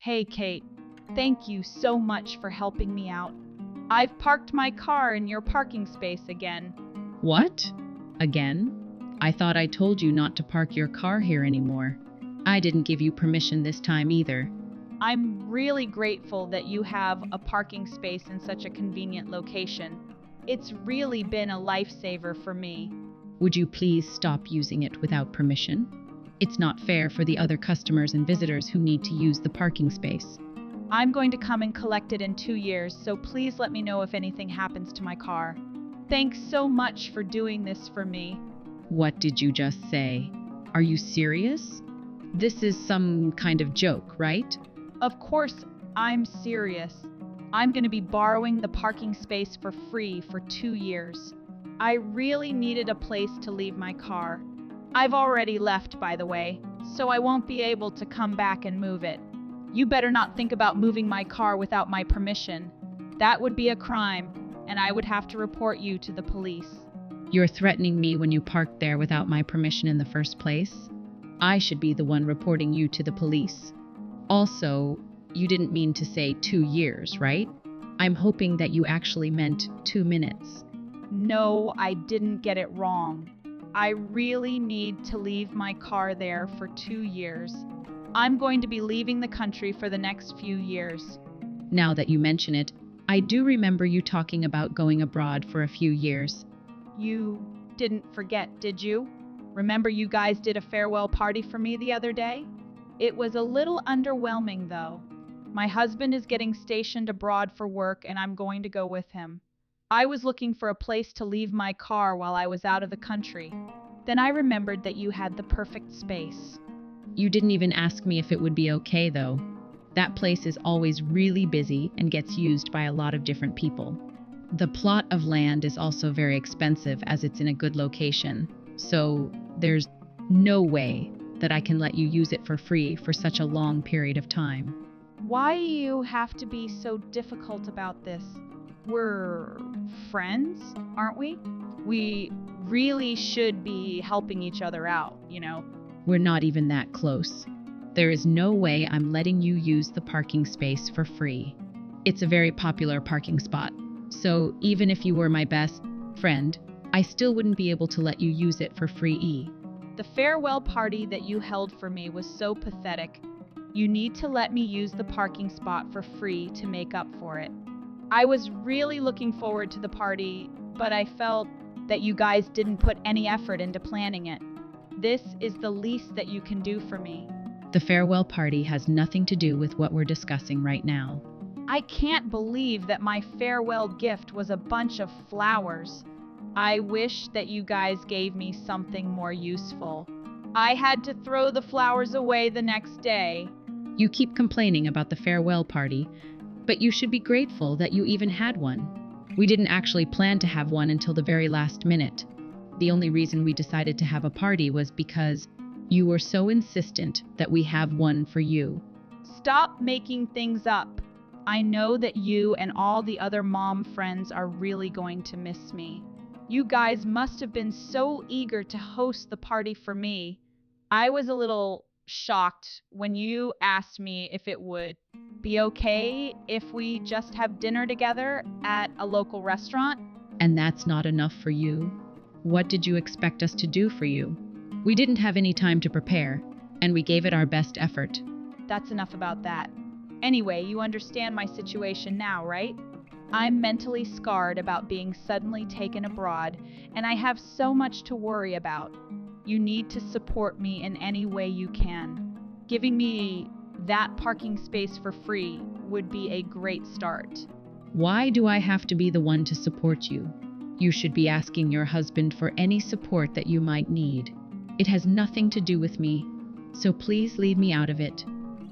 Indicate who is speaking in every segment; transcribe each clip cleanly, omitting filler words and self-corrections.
Speaker 1: Hey, Kate. Thank you so much for helping me out. I've parked my car in your parking space again.
Speaker 2: What? Again? I thought I told you not to park your car here anymore. I didn't give you permission this time either.
Speaker 1: I'm really grateful that you have a parking space in such a convenient location. It's really been a lifesaver for me.
Speaker 2: Would you please stop using it without permission? It's not fair for the other customers and visitors who need to use the parking space.
Speaker 1: I'm going to come and collect it in 2 years, so please let me know if anything happens to my car. Thanks so much for doing this for me.
Speaker 2: What did you just say? Are you serious? This is some kind of joke, right?
Speaker 1: Of course, I'm serious. I'm going to be borrowing the parking space for free for 2 years. I really needed a place to leave my car. I've already left, by the way, so I won't be able to come back and move it. You better not think about moving my car without my permission. That would be a crime, and I would have to report you to the police.
Speaker 2: You're threatening me when you parked there without my permission in the first place? I should be the one reporting you to the police. Also, you didn't mean to say 2 years, right? I'm hoping that you actually meant 2 minutes.
Speaker 1: No, I didn't get it wrong. I really need to leave my car there for 2 years. I'm going to be leaving the country for the next few years.
Speaker 2: Now that you mention it, I do remember you talking about going abroad for a few years.
Speaker 1: You didn't forget, did you? Remember you guys did a farewell party for me the other day? It was a little underwhelming, though. My husband is getting stationed abroad for work, and I'm going to go with him. I was looking for a place to leave my car while I was out of the country. Then I remembered that you had the perfect space.
Speaker 2: You didn't even ask me if it would be okay, though. That place is always really busy and gets used by a lot of different people. The plot of land is also very expensive as it's in a good location, so there's no way that I can let you use it for free for such a long period of time.
Speaker 1: Why do you have to be so difficult about this? We're friends, aren't we? We really should be helping each other out, you know?
Speaker 2: We're not even that close. There is no way I'm letting you use the parking space for free. It's a very popular parking spot, so even if you were my best friend, I still wouldn't be able to let you use it for free.
Speaker 1: The farewell party that you held for me was so pathetic. You need to let me use the parking spot for free to make up for it. I was really looking forward to the party, but I felt that you guys didn't put any effort into planning it. This is the least that you can do for me.
Speaker 2: The farewell party has nothing to do with what we're discussing right now.
Speaker 1: I can't believe that my farewell gift was a bunch of flowers. I wish that you guys gave me something more useful. I had to throw the flowers away the next day.
Speaker 2: You keep complaining about the farewell party, but you should be grateful that you even had one. We didn't actually plan to have one until the very last minute. The only reason we decided to have a party was because you were so insistent that we have one for you.
Speaker 1: Stop making things up. I know that you and all the other mom friends are really going to miss me. You guys must have been so eager to host the party for me. I was a little shocked when you asked me if it would be okay if we just have dinner together at a local restaurant.
Speaker 2: And that's not enough for you? What did you expect us to do for you? We didn't have any time to prepare, and we gave it our best effort.
Speaker 1: That's enough about that. Anyway, you understand my situation now, right? I'm mentally scarred about being suddenly taken abroad, and I have so much to worry about. You need to support me in any way you can. Giving me that parking space for free would be a great start.
Speaker 2: Why do I have to be the one to support you? You should be asking your husband for any support that you might need. It has nothing to do with me, so please leave me out of it.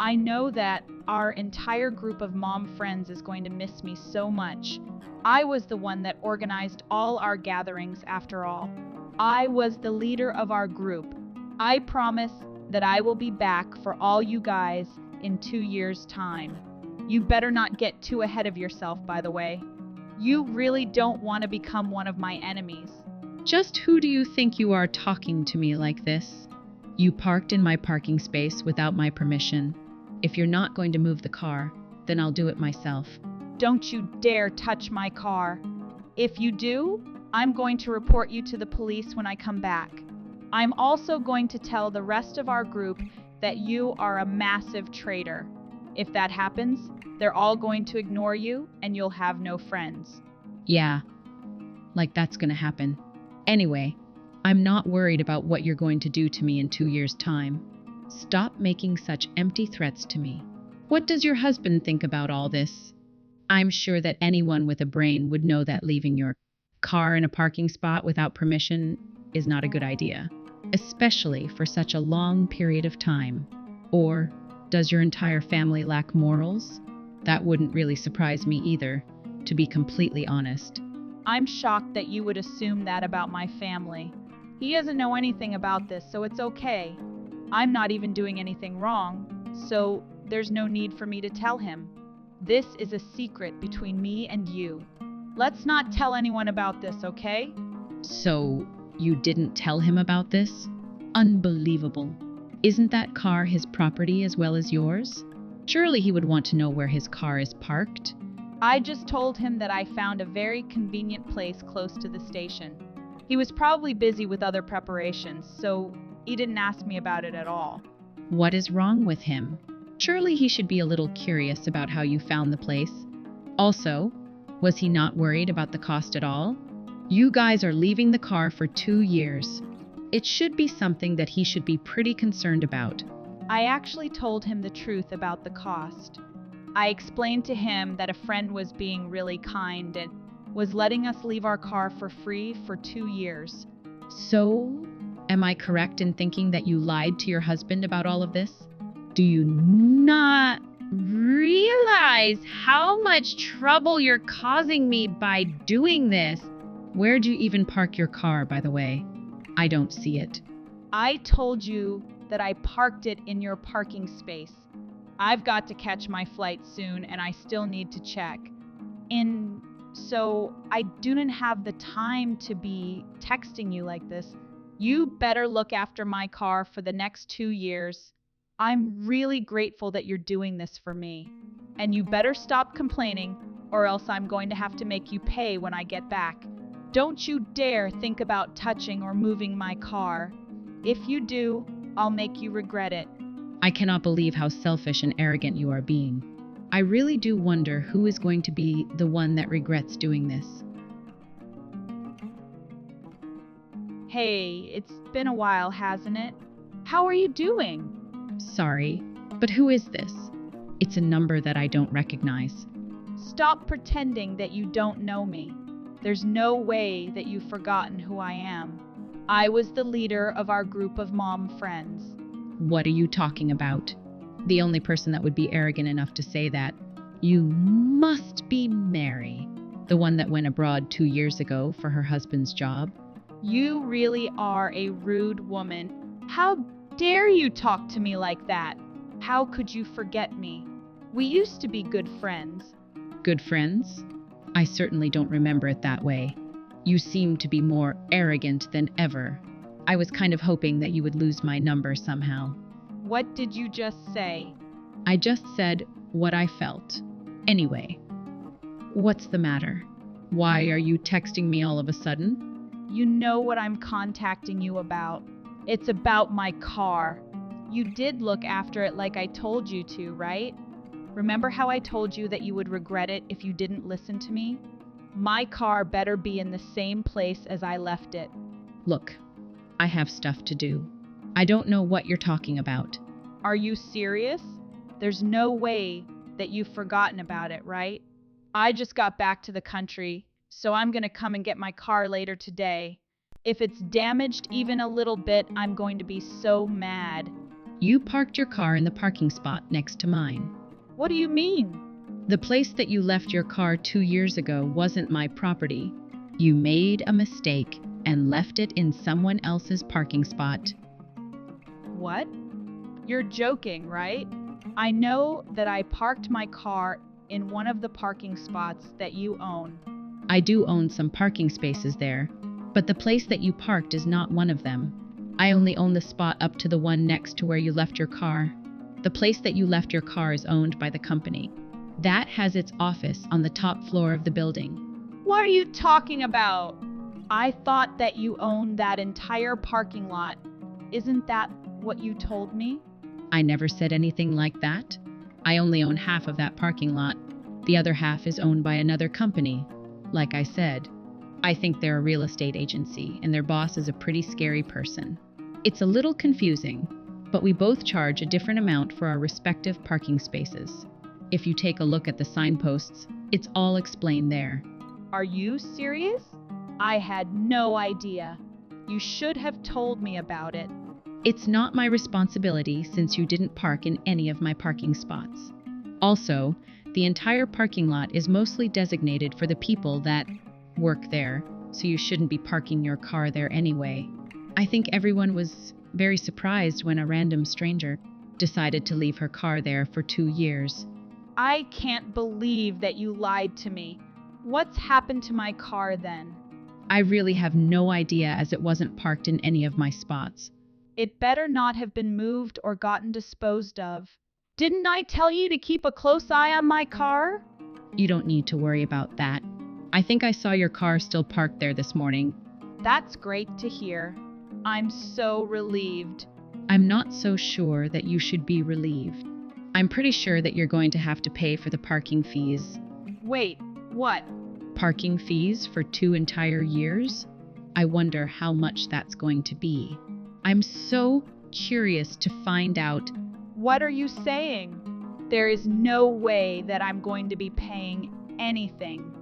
Speaker 1: I know that our entire group of mom friends is going to miss me so much. I was the one that organized all our gatherings after all. I was the leader of our group. I promise that I will be back for all you guys in 2 years' time. You better not get too ahead of yourself, by the way. You really don't want to become one of my enemies.
Speaker 2: Just who do you think you are talking to me like this? You parked in my parking space without my permission. If you're not going to move the car, then I'll do it myself.
Speaker 1: Don't you dare touch my car. If you do, I'm going to report you to the police when I come back. I'm also going to tell the rest of our group that you are a massive traitor. If that happens, they're all going to ignore you and you'll have no friends.
Speaker 2: Yeah, like that's gonna happen. Anyway, I'm not worried about what you're going to do to me in 2 years' time. Stop making such empty threats to me. What does your husband think about all this? I'm sure that anyone with a brain would know that leaving your car in a parking spot without permission is not a good idea, especially for such a long period of time. Or does your entire family lack morals? That wouldn't really surprise me either, to be completely honest.
Speaker 1: I'm shocked that you would assume that about my family. He doesn't know anything about this, so it's okay. I'm not even doing anything wrong, so there's no need for me to tell him. This is a secret between me and you. Let's not tell anyone about this, okay?
Speaker 2: So, you didn't tell him about this? Unbelievable. Isn't that car his property as well as yours? Surely he would want to know where his car is parked.
Speaker 1: I just told him that I found a very convenient place close to the station. He was probably busy with other preparations, so he didn't ask me about it at all.
Speaker 2: What is wrong with him? Surely he should be a little curious about how you found the place. Also, was he not worried about the cost at all? You guys are leaving the car for 2 years. It should be something that he should be pretty concerned about.
Speaker 1: I actually told him the truth about the cost. I explained to him that a friend was being really kind and was letting us leave our car for free for 2 years.
Speaker 2: So, am I correct in thinking that you lied to your husband about all of this? Do you not realize how much trouble you're causing me by doing this? Where'd you even park your car, by the way? I don't see it.
Speaker 1: I told you that I parked it in your parking space. I've got to catch my flight soon and I still need to check. And so I didn't have the time to be texting you like this. You better look after my car for the next 2 years. I'm really grateful that you're doing this for me. And you better stop complaining or else I'm going to have to make you pay when I get back. Don't you dare think about touching or moving my car. If you do, I'll make you regret it.
Speaker 2: I cannot believe how selfish and arrogant you are being. I really do wonder who is going to be the one that regrets doing this.
Speaker 1: Hey, it's been a while, hasn't it? How are you doing?
Speaker 2: Sorry, but who is this? It's a number that I don't recognize.
Speaker 1: Stop pretending that you don't know me. There's no way that you've forgotten who I am. I was the leader of our group of mom friends.
Speaker 2: What are you talking about? The only person that would be arrogant enough to say that. You must be Mary, the one that went abroad 2 years ago for her husband's job.
Speaker 1: You really are a rude woman. How dare you talk to me like that? How could you forget me? We used to be good friends.
Speaker 2: Good friends? I certainly don't remember it that way. You seem to be more arrogant than ever. I was kind of hoping that you would lose my number somehow.
Speaker 1: What did you just say?
Speaker 2: I just said what I felt. Anyway, what's the matter? Why are you texting me all of a sudden?
Speaker 1: You know what I'm contacting you about. It's about my car. You did look after it like I told you to, right? Remember how I told you that you would regret it if you didn't listen to me? My car better be in the same place as I left it.
Speaker 2: Look, I have stuff to do. I don't know what you're talking about.
Speaker 1: Are you serious? There's no way that you've forgotten about it, right? I just got back to the country, so I'm going to come and get my car later today. If it's damaged even a little bit, I'm going to be so mad.
Speaker 2: You parked your car in the parking spot next to mine.
Speaker 1: What do you mean?
Speaker 2: The place that you left your car 2 years ago wasn't my property. You made a mistake and left it in someone else's parking spot.
Speaker 1: What? You're joking, right? I know that I parked my car in one of the parking spots that you own.
Speaker 2: I do own some parking spaces there, but the place that you parked is not one of them. I only own the spot up to the one next to where you left your car. The place that you left your car is owned by the company. That has its office on the top floor of the building.
Speaker 1: What are you talking about? I thought that you owned that entire parking lot. Isn't that what you told me?
Speaker 2: I never said anything like that. I only own half of that parking lot. The other half is owned by another company. Like I said, I think they're a real estate agency, and their boss is a pretty scary person. It's a little confusing, but we both charge a different amount for our respective parking spaces. If you take a look at the signposts, it's all explained there.
Speaker 1: Are you serious? I had no idea. You should have told me about it.
Speaker 2: It's not my responsibility since you didn't park in any of my parking spots. Also, the entire parking lot is mostly designated for the people that work there, so you shouldn't be parking your car there anyway. I think everyone was very surprised when a random stranger decided to leave her car there for 2 years.
Speaker 1: I can't believe that you lied to me. What's happened to my car then?
Speaker 2: I really have no idea as it wasn't parked in any of my spots.
Speaker 1: It better not have been moved or gotten disposed of. Didn't I tell you to keep a close eye on my car?
Speaker 2: You don't need to worry about that. I think I saw your car still parked there this morning.
Speaker 1: That's great to hear. I'm so relieved.
Speaker 2: I'm not so sure that you should be relieved. I'm pretty sure that you're going to have to pay for the parking fees.
Speaker 1: Wait, what?
Speaker 2: Parking fees for 2 entire years? I wonder how much that's going to be. I'm so curious to find out.
Speaker 1: What are you saying? There is no way that I'm going to be paying anything.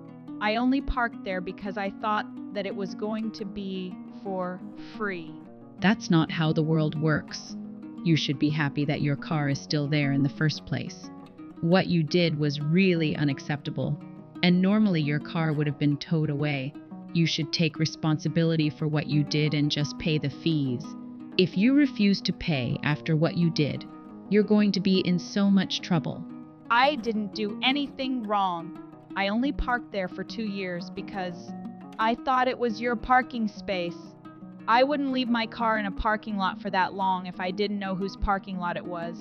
Speaker 1: I only parked there because I thought that it was going to be for free.
Speaker 2: That's not how the world works. You should be happy that your car is still there in the first place. What you did was really unacceptable, and normally your car would have been towed away. You should take responsibility for what you did and just pay the fees. If you refuse to pay after what you did, you're going to be in so much trouble.
Speaker 1: I didn't do anything wrong. I only parked there for 2 years because I thought it was your parking space. I wouldn't leave my car in a parking lot for that long if I didn't know whose parking lot it was.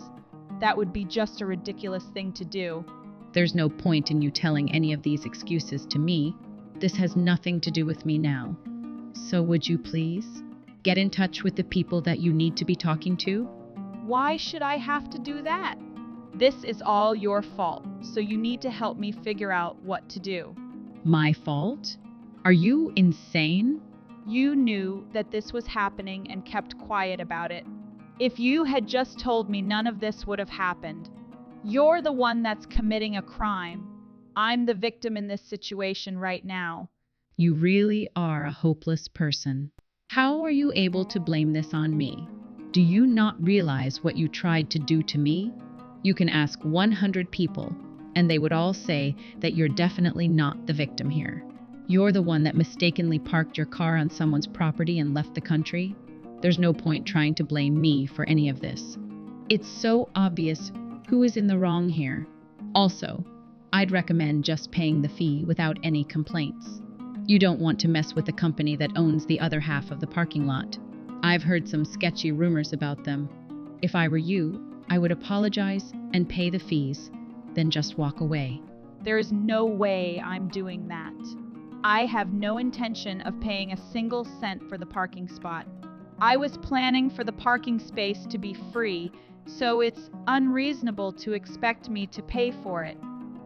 Speaker 1: That would be just a ridiculous thing to do.
Speaker 2: There's no point in you telling any of these excuses to me. This has nothing to do with me now. So would you please get in touch with the people that you need to be talking to?
Speaker 1: Why should I have to do that? This is all your fault, so you need to help me figure out what to do.
Speaker 2: My fault? Are you insane?
Speaker 1: You knew that this was happening and kept quiet about it. If you had just told me, none of this would have happened. You're the one that's committing a crime. I'm the victim in this situation right now.
Speaker 2: You really are a hopeless person. How are you able to blame this on me? Do you not realize what you tried to do to me? You can ask 100 people, and they would all say that you're definitely not the victim here. You're the one that mistakenly parked your car on someone's property and left the country. There's no point trying to blame me for any of this. It's so obvious who is in the wrong here. Also, I'd recommend just paying the fee without any complaints. You don't want to mess with the company that owns the other half of the parking lot. I've heard some sketchy rumors about them. If I were you, I would apologize and pay the fees, then just walk away.
Speaker 1: There is no way I'm doing that. I have no intention of paying a single cent for the parking spot. I was planning for the parking space to be free, so it's unreasonable to expect me to pay for it.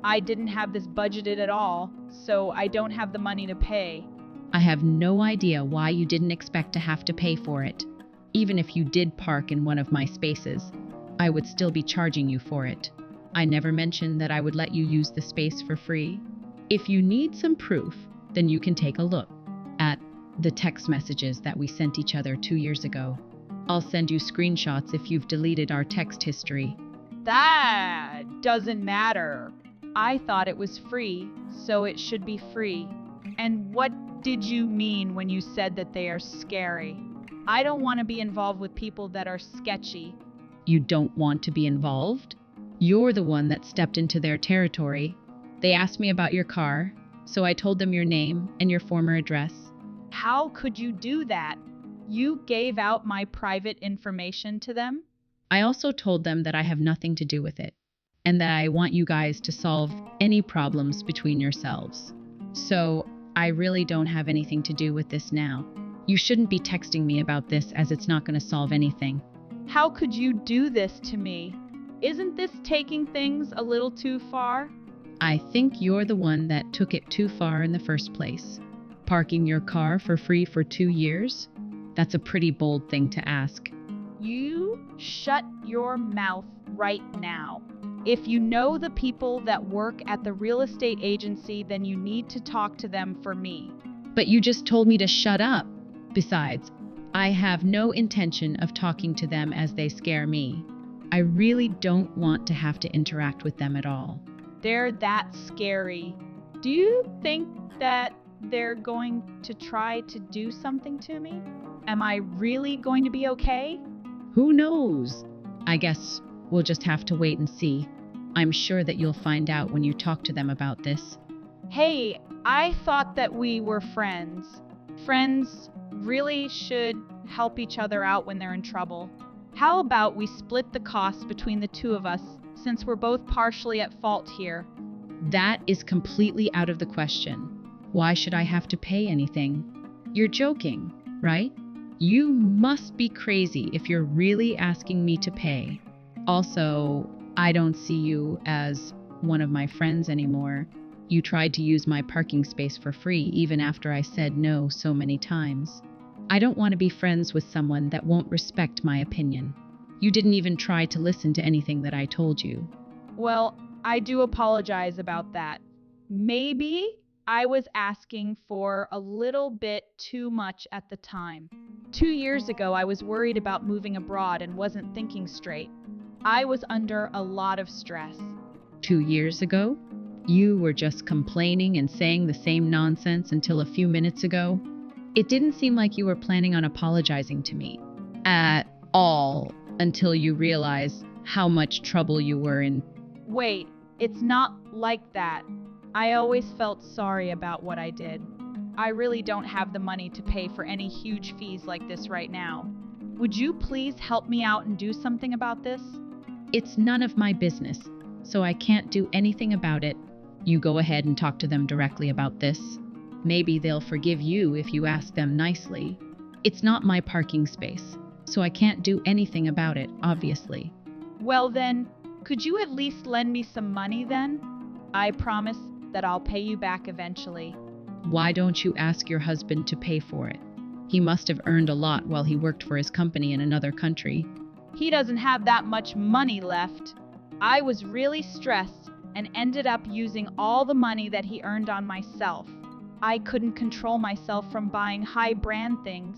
Speaker 1: I didn't have this budgeted at all, so I don't have the money to pay.
Speaker 2: I have no idea why you didn't expect to have to pay for it. Even if you did park in one of my spaces, I would still be charging you for it. I never mentioned that I would let you use the space for free. If you need some proof, then you can take a look at the text messages that we sent each other 2 years ago. I'll send you screenshots if you've deleted our text history.
Speaker 1: That doesn't matter. I thought it was free, so it should be free. And what did you mean when you said that they are scary? I don't want to be involved with people that are sketchy.
Speaker 2: You don't want to be involved? You're the one that stepped into their territory. They asked me about your car, so I told them your name and your former address.
Speaker 1: How could you do that? You gave out my private information to them?
Speaker 2: I also told them that I have nothing to do with it and that I want you guys to solve any problems between yourselves. So I really don't have anything to do with this now. You shouldn't be texting me about this as it's not going to solve anything.
Speaker 1: How could you do this to me? Isn't this taking things a little too far?
Speaker 2: I think you're the one that took it too far in the first place. Parking your car for free for 2 years? That's a pretty bold thing to ask.
Speaker 1: You shut your mouth right now. If you know the people that work at the real estate agency, then you need to talk to them for me.
Speaker 2: But you just told me to shut up. Besides, I have no intention of talking to them as they scare me. I really don't want to have to interact with them at all.
Speaker 1: They're that scary. Do you think that they're going to try to do something to me? Am I really going to be okay?
Speaker 2: Who knows? I guess we'll just have to wait and see. I'm sure that you'll find out when you talk to them about this.
Speaker 1: Hey, I thought that we were friends. Friends really should help each other out when they're in trouble. How about we split the cost between the two of us, since we're both partially at fault here?
Speaker 2: That is completely out of the question. Why should I have to pay anything? You're joking, right? You must be crazy if you're really asking me to pay. Also, I don't see you as one of my friends anymore. You tried to use my parking space for free even after I said no so many times. I don't want to be friends with someone that won't respect my opinion. You didn't even try to listen to anything that I told you.
Speaker 1: Well, I do apologize about that. Maybe I was asking for a little bit too much at the time. 2 years ago, I was worried about moving abroad and wasn't thinking straight. I was under a lot of stress.
Speaker 2: 2 years ago? You were just complaining and saying the same nonsense until a few minutes ago. It didn't seem like you were planning on apologizing to me at all until you realized how much trouble you were in.
Speaker 1: Wait, it's not like that. I always felt sorry about what I did. I really don't have the money to pay for any huge fees like this right now. Would you please help me out and do something about this?
Speaker 2: It's none of my business, so I can't do anything about it. You go ahead and talk to them directly about this. Maybe they'll forgive you if you ask them nicely. It's not my parking space, so I can't do anything about it, obviously.
Speaker 1: Well then, could you at least lend me some money then? I promise that I'll pay you back eventually.
Speaker 2: Why don't you ask your husband to pay for it? He must have earned a lot while he worked for his company in another country.
Speaker 1: He doesn't have that much money left. I was really stressed and ended up using all the money that he earned on myself. I couldn't control myself from buying high brand things.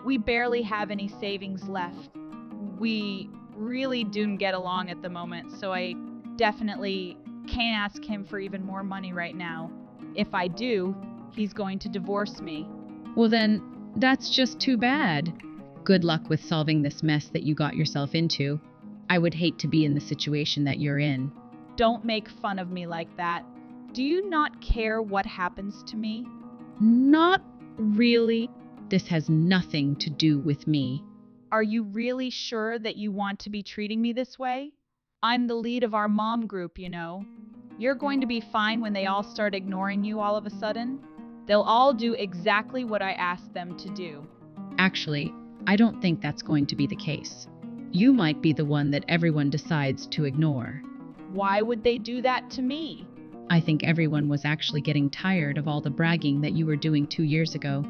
Speaker 1: We barely have any savings left. We really don't get along at the moment, so I definitely can't ask him for even more money right now. If I do, he's going to divorce me.
Speaker 2: Well then, that's just too bad. Good luck with solving this mess that you got yourself into. I would hate to be in the situation that you're in.
Speaker 1: Don't make fun of me like that. Do you not care what happens to me?
Speaker 2: Not really. This has nothing to do with me.
Speaker 1: Are you really sure that you want to be treating me this way? I'm the lead of our mom group, you know. You're going to be fine when they all start ignoring you all of a sudden. They'll all do exactly what I asked them to do.
Speaker 2: Actually, I don't think that's going to be the case. You might be the one that everyone decides to ignore.
Speaker 1: Why would they do that to me?
Speaker 2: I think everyone was actually getting tired of all the bragging that you were doing 2 years ago.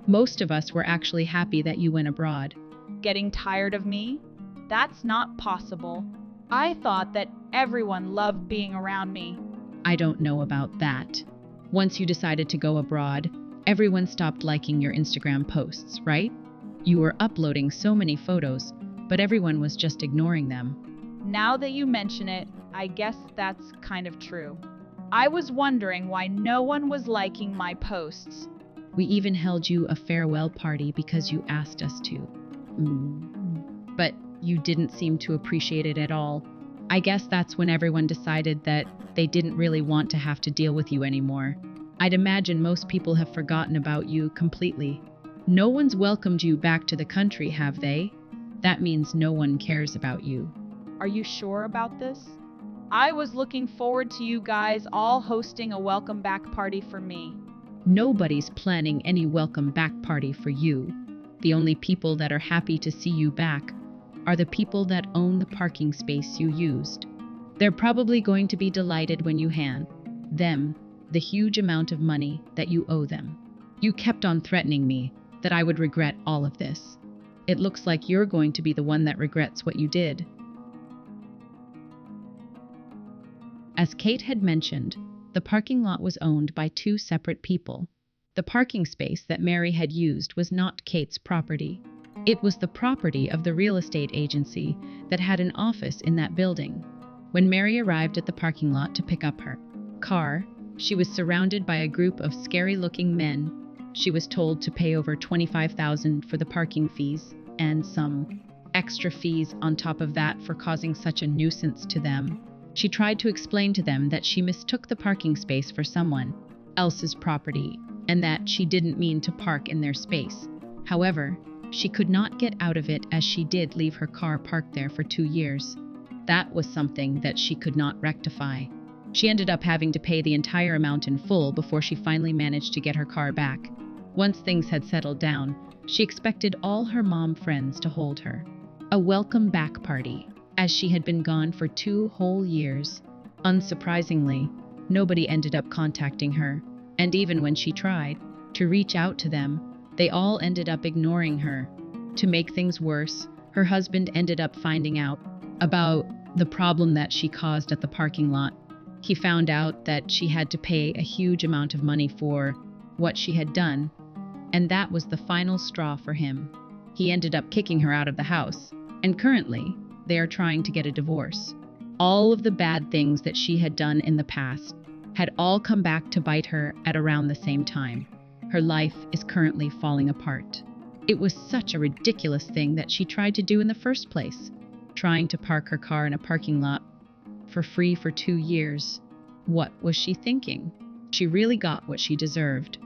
Speaker 2: Most of us were actually happy that you went abroad.
Speaker 1: Getting tired of me? That's not possible. I thought that everyone loved being around me.
Speaker 2: I don't know about that. Once you decided to go abroad, everyone stopped liking your Instagram posts, right? You were uploading so many photos, but everyone was just ignoring them.
Speaker 1: Now that you mention it, I guess that's kind of true. I was wondering why no one was liking my posts.
Speaker 2: We even held you a farewell party because you asked us to. But you didn't seem to appreciate it at all. I guess that's when everyone decided that they didn't really want to have to deal with you anymore. I'd imagine most people have forgotten about you completely. No one's welcomed you back to the country, have they? That means no one cares about you.
Speaker 1: Are you sure about this? I was looking forward to you guys all hosting a welcome back party for me.
Speaker 2: Nobody's planning any welcome back party for you. The only people that are happy to see you back are the people that own the parking space you used. They're probably going to be delighted when you hand them the huge amount of money that you owe them. You kept on threatening me that I would regret all of this. It looks like you're going to be the one that regrets what you did. As Kate had mentioned, the parking lot was owned by two separate people. The parking space that Mary had used was not Kate's property. It was the property of the real estate agency that had an office in that building. When Mary arrived at the parking lot to pick up her car, she was surrounded by a group of scary-looking men. She was told to pay over $25,000 for the parking fees and some extra fees on top of that for causing such a nuisance to them. She tried to explain to them that she mistook the parking space for someone else's property and that she didn't mean to park in their space. However, she could not get out of it as she did leave her car parked there for 2 years. That was something that she could not rectify. She ended up having to pay the entire amount in full before she finally managed to get her car back. Once things had settled down, she expected all her mom friends to hold her a welcome back party, as she had been gone for 2 whole years. Unsurprisingly, nobody ended up contacting her, and even when she tried to reach out to them, they all ended up ignoring her. To make things worse, her husband ended up finding out about the problem that she caused at the parking lot. He found out that she had to pay a huge amount of money for what she had done, and that was the final straw for him. He ended up kicking her out of the house, and currently, they are trying to get a divorce. All of the bad things that she had done in the past had all come back to bite her at around the same time. Her life is currently falling apart. It was such a ridiculous thing that she tried to do in the first place, trying to park her car in a parking lot for free for 2 years. What was she thinking? She really got what she deserved.